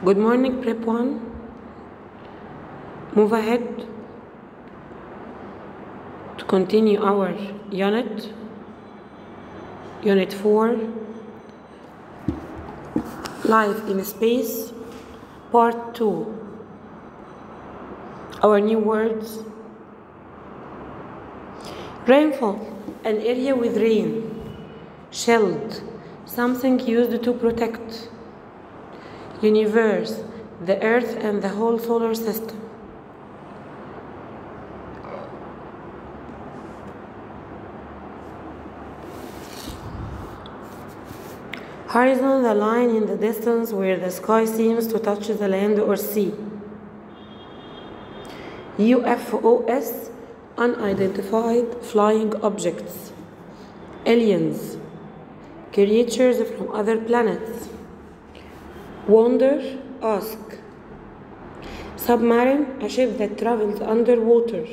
Good morning, prep1. Move ahead to continue our unit 4, Life in Space, part 2. Our new words: rainfall, an area with rain. Shield, something used to protect. Universe, the earth and the whole solar system. Horizon, the line in the distance where the sky seems to touch the land or sea. UFOs, unidentified flying objects. Aliens, creatures from other planets. Wonder, ask. Submarine, a ship that travels underwater.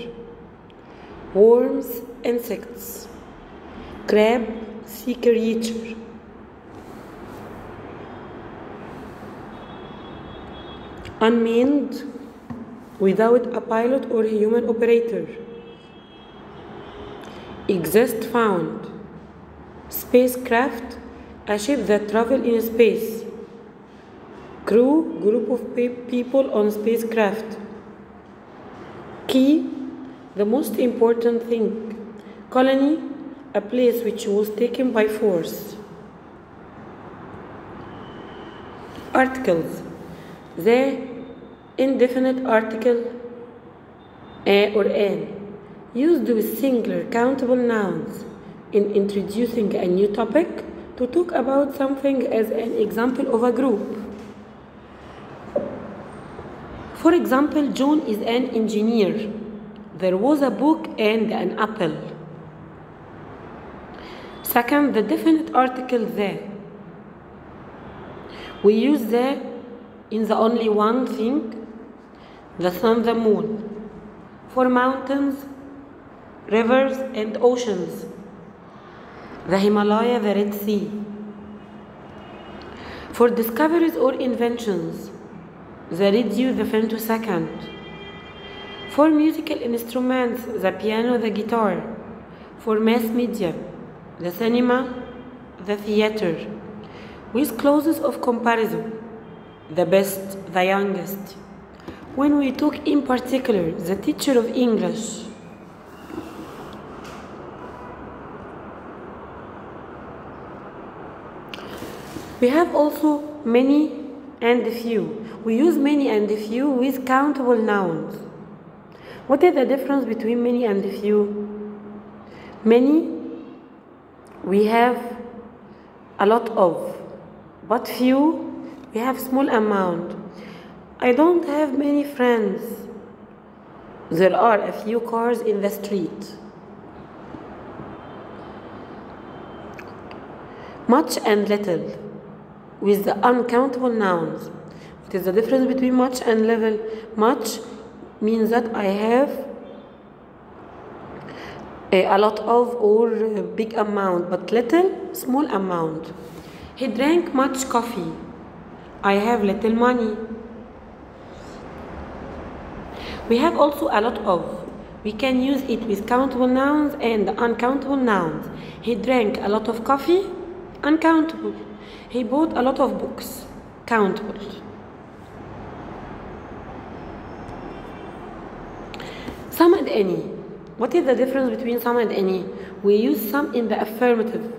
Worms, insects. Crab, sea creature. Unmanned, without a pilot or human operator. Exist, found. Spacecraft, a ship that travels in space. Crew, group of people on spacecraft. Key, the most important thing. Colony, a place which was taken by force. Articles, the indefinite article a or an, used with singular countable nouns in introducing a new topic to talk about something as an example of a group. For example, John is an engineer. There was a book and an apple. Second, the definite article the. We use the in the only one thing, the sun, the moon. For mountains, rivers, and oceans, the Himalaya, the Red Sea. For discoveries or inventions, the radio, the femtosecond. For musical instruments, the piano, the guitar. For mass media, the cinema, the theater. With clauses of comparison, the best, the youngest. When we talk in particular, the teacher of English. We have also many and few. We use many and few with countable nouns. What is the difference between many and few? Many, we have a lot of, but few, we have small amount. I don't have many friends. There are a few cars in the street. Much and little, with the uncountable nouns. What is the difference between much and little? Much means that I have a lot of or a big amount, but little, small amount. He drank much coffee. I have little money. We have also a lot of. We can use it with countable nouns and uncountable nouns. He drank a lot of coffee, uncountable. He bought a lot of books, countable. Some and any. What is the difference between some and any? We use some in the affirmative,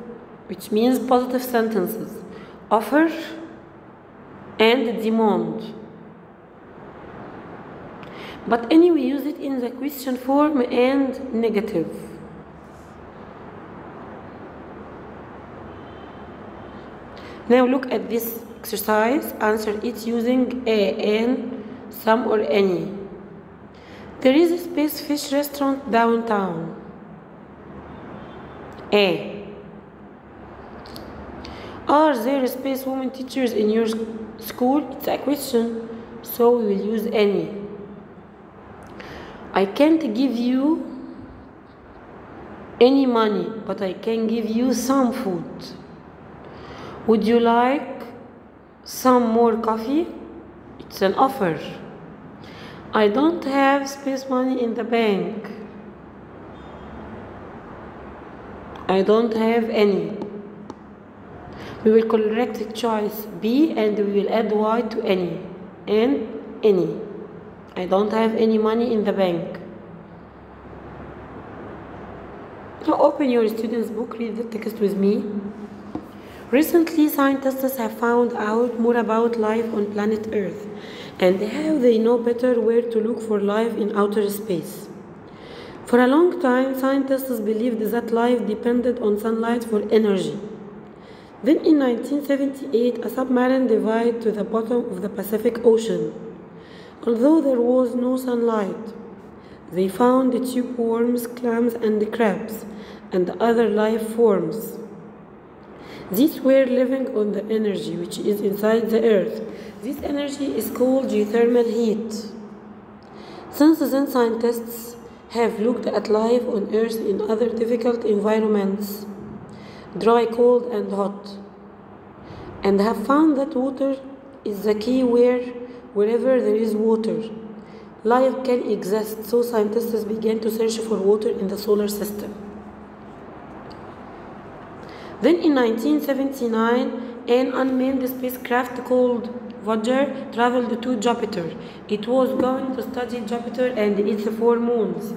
which means positive sentences. Offer and demand. But any we use it in the question form and negative. Now look at this exercise. Answer it using a, an, some or any. There is a space fish restaurant downtown. A. Are there space women teachers in your school? It's a question, so we will use any. I can't give you any money, but I can give you some food. Would you like some more coffee? It's an offer. I don't have space money in the bank. I don't have any. We will correct choice B and we will add Y to any and any. I don't have any money in the bank. Now open your student's book, read the text with me. Recently, scientists have found out more about life on planet Earth and how they know better where to look for life in outer space. For a long time, scientists believed that life depended on sunlight for energy. Then in 1978, a submarine dived to the bottom of the Pacific Ocean. Although there was no sunlight, they found tube worms, clams, and crabs, and other life forms. These were living on the energy which is inside the earth. This energy is called geothermal heat. Since then, scientists have looked at life on Earth in other difficult environments, dry, cold, and hot, and have found that water is the key wherever there is water, life can exist. So scientists began to search for water in the solar system. Then in 1979, an unmanned spacecraft called Voyager traveled to Jupiter. It was going to study Jupiter and its 4 moons: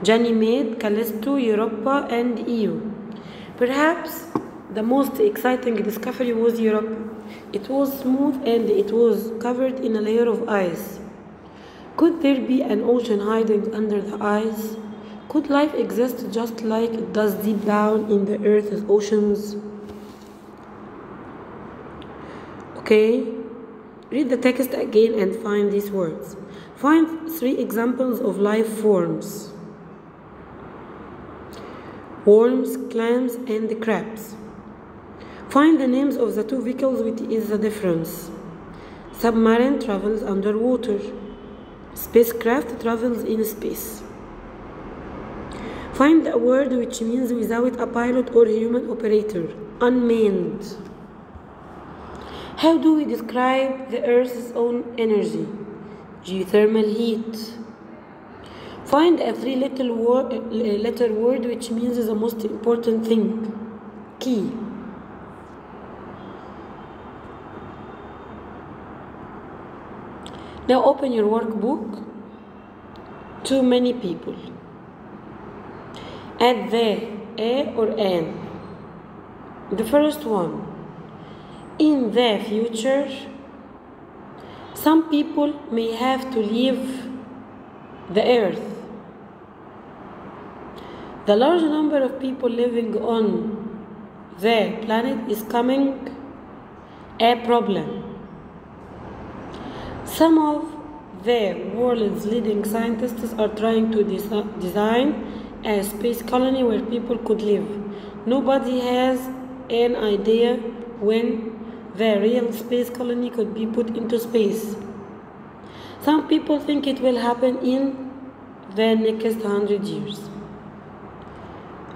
Ganymede, Callisto, Europa, and Io. Perhaps the most exciting discovery was Europa. It was smooth and it was covered in a layer of ice. Could there be an ocean hiding under the ice? Could life exist just like it does deep down in the Earth's oceans? Okay, read the text again and find these words. Find 3 examples of life forms: worms, clams, and crabs. Find the names of the 2 vehicles which is the difference. Submarine travels underwater. Spacecraft travels in space. Find a word which means without a pilot or human operator. Unmanned. How do we describe the Earth's own energy? Geothermal heat. Find a 3-letter word which means the most important thing. Key. Now open your workbook. Too many people. Add the, a, or an. The first one. In the future, some people may have to leave the Earth. The large number of people living on the planet is becoming a problem. Some of the world's leading scientists are trying to design a space colony where people could live. Nobody has an idea when the real space colony could be put into space. Some people think it will happen in the next 100 years.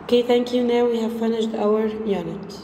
Okay, thank you. Now we have finished our unit.